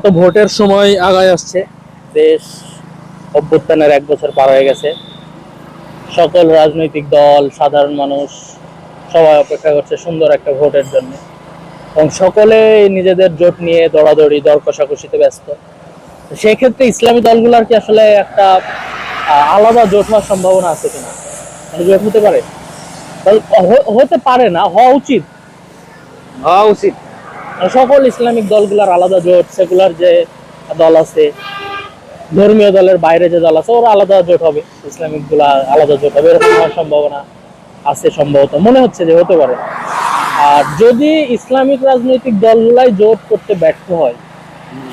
তো ভোটের সময় আগায় আসছে, দেশ অভ্যুত্থানের 1 বছর পার হয়ে গেছে। সকল রাজনৈতিক দল, সাধারণ মানুষ সবাই অপেক্ষা করছে সুন্দর একটা ভোটের জন্য, এবং সকলে নিজেদের জোট নিয়ে দৌড়াদৌড়ি দর কষাকষিতে ব্যস্ত। সেক্ষেত্রে ইসলামী দলগুলোর কি আসলে একটা আলাদা জোট হওয়ার সম্ভাবনা আছে কিনা, মানে জোট হতে পারে? হতে পারে না, হওয়া উচিত। হওয়া উচিত। সকল ইসলামিক দলগুলোর আলাদা জোট, সেগুলার যে দল আছে, ধর্মীয় দলের বাইরে যে দল আছে, ওরা আলাদা জোট হবে, ইসলামিক গুলা আলাদা জোট হবে, এরকম হওয়ার সম্ভাবনা আছে সম্ভবত, মনে হচ্ছে যে হতে পারে। আর যদি ইসলামিক রাজনৈতিক দলগুলাই জোট করতে ব্যর্থ হয়,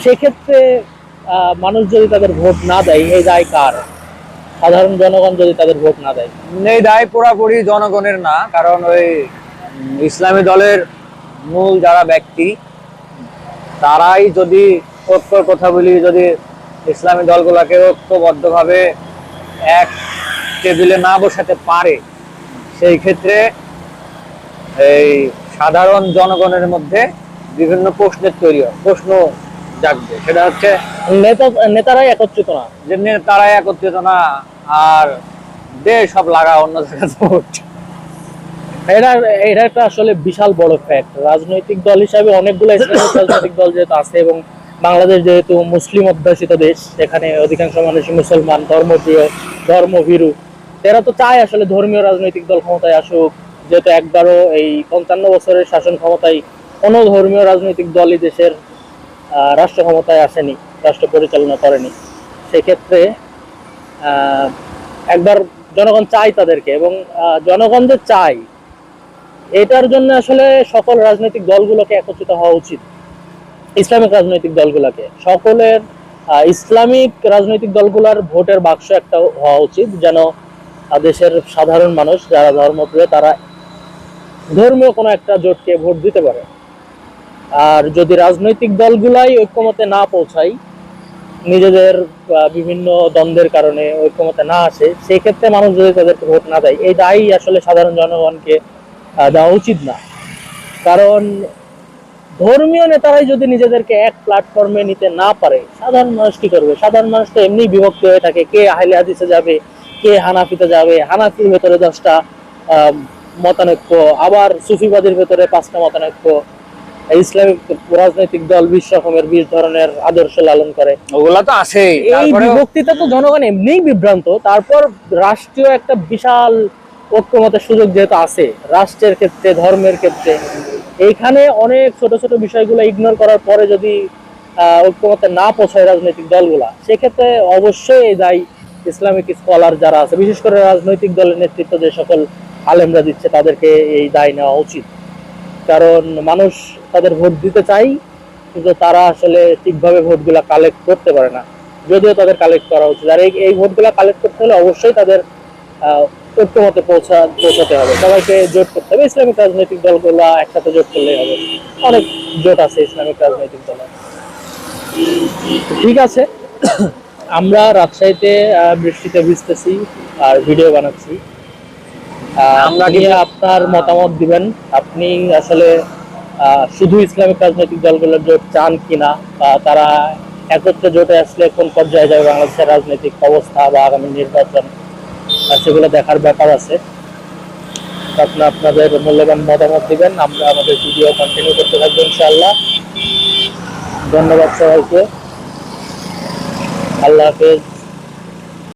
সেক্ষেত্রে মানুষ যদি তাদের ভোট না দেয়, এই দায় কার? সাধারণ জনগণ যদি তাদের ভোট না দেয়, এই দায় পুরাপুরি জনগণের না, কারণ ওই ইসলামী দলের মূল যারা ব্যক্তি, তারাই যদি ঐক্যর কথা বলি, যদি ইসলামী দলগুলোকে ঐক্যবদ্ধভাবে এক টেবিলে না বসাতে পারে, সেই ক্ষেত্রে এই সাধারণ জনগণের মধ্যে বিভিন্ন প্রশ্ন জাগবে। সেটা হচ্ছে নেতারাই একত্রিত না, যে তারাই একত্রিত না, আর দেশ সব লাগা অন্য জায়গায় ভোট। এটা এটা একটা আসলে বিশাল বড় ফ্যাক্ট। রাজনৈতিক দল হিসাবে অনেকগুলো ইসলামিক রাজনৈতিক দল যেহেতু আছে, এবং বাংলাদেশ যেহেতু মুসলিম অধ্যুষিত দেশ, এখানে অধিকাংশ মানুষই মুসলমান, ধর্মপ্রিয়, ধর্মভীরু, এরা তো চায় আসলে ধর্মীয় রাজনৈতিক দল ক্ষমতায় আসুক। যেহেতু একবারও এই 55 বছরের শাসন ক্ষমতায় কোনো ধর্মীয় রাজনৈতিক দলই দেশের রাষ্ট্র ক্ষমতায় আসেনি, রাষ্ট্র পরিচালনা করেনি। সেক্ষেত্রে একবার জনগণ চায় তাদেরকে, এবং জনগণ যে চায়, এটার জন্য আসলে সকল রাজনৈতিক দলগুলোকে একত্রিত হওয়া উচিত। ইসলামিক রাজনৈতিক দলগুলোকে সকলের ইসলামিক রাজনৈতিক দলগুলোর ভোটের বাক্স একটা হওয়া উচিত, যেন দেশের সাধারণ মানুষ যারা ধর্মপ্রিয়, তারা ধর্মীয় কোনো একটা জোটকে ভোট দিতে পারে। আর যদি রাজনৈতিক দলগুলাই ঐক্যমতে না পৌঁছায়, নিজেদের বিভিন্ন দ্বন্দ্বের কারণে ঐক্যমতে না আসে, সেই ক্ষেত্রে মানুষ যদি তাদেরকে ভোট না দেয়, এই দায়ী আসলে সাধারণ জনগণকে দেওয়া উচিত না। কারণ ধর্মীয় নেতারাই যদি নিজেদেরকে এক প্ল্যাটফর্মে নিতে না পারে, সাধারণ মানুষ কি করবে? সাধারণ মানুষ তো এমনি বিভক্ত হয়ে থাকে, কে আহলে হাদিসে যাবে, কে হানাফিতে যাবে, হানাফির ভেতরে 10টা মতানৈক্য, আবার সুফিবাদের ভেতরে 5টা মতানৈক্য। ইসলামিক রাজনৈতিক দল 20 রকমের 20 ধরনের আদর্শ লালন করে, ওগুলা তো আছেই। এই বিভক্তিতে তো জনগণ এমনিই বিভ্রান্ত। তারপর রাষ্ট্রীয় একটা বিশাল ঐক্যমতের সুযোগ যেহেতু আছে, রাষ্ট্রের ক্ষেত্রে, ধর্মের ক্ষেত্রে, এইখানে অনেক ছোট ছোট বিষয়গুলো ইগনোর করার পরে যদি ঐক্যমতে না পৌঁছায় রাজনৈতিক দলগুলা, সেক্ষেত্রে অবশ্যই এই দায় ইসলামিক স্কলার যারা আছে, বিশেষ করে রাজনৈতিক দলের নেতৃত্ব যে সকল আলেমরা দিচ্ছে, তাদেরকে এই দায় নেওয়া উচিত। কারণ মানুষ তাদের ভোট দিতে চাই, কিন্তু তারা আসলে ঠিকভাবে ভোটগুলা কালেক্ট করতে পারে না, যদিও তাদের কালেক্ট করা উচিত। আর এই ভোটগুলা কালেক্ট করতে হলে অবশ্যই তাদের ঐক্যমতে পৌঁছাতে হবে, সবাইকে জোট করতে হবে। ইসলামিক রাজনৈতিক দলগুলা একসাথে জোট করলেই হবে, অনেক জোট আছে ইসলামিক রাজনৈতিক দল। ঠিক আছে, আমরা রাজশাহীতে বৃষ্টিতে ভিজতেছি আর ভিডিও বানাচ্ছি। আপনার মতামত দিবেন, আপনি আসলে শুধু ইসলামিক রাজনৈতিক দলগুলোর জোট চান কিনা, বা তারা একত্রে জোটে আসলে কোন পর্যায়ে যাবে বাংলাদেশের রাজনৈতিক অবস্থা বা আগামী নির্বাচন, সেগুলো দেখার ব্যাপার আছে। আপনাদের মূল্যবান মতামত দিবেন, আমরা আমাদের ভিডিও কন্টিনিউ করতে থাকবো ইনশাআল্লাহ। ধন্যবাদ সবাইকে, আল্লাহ হাফেজ।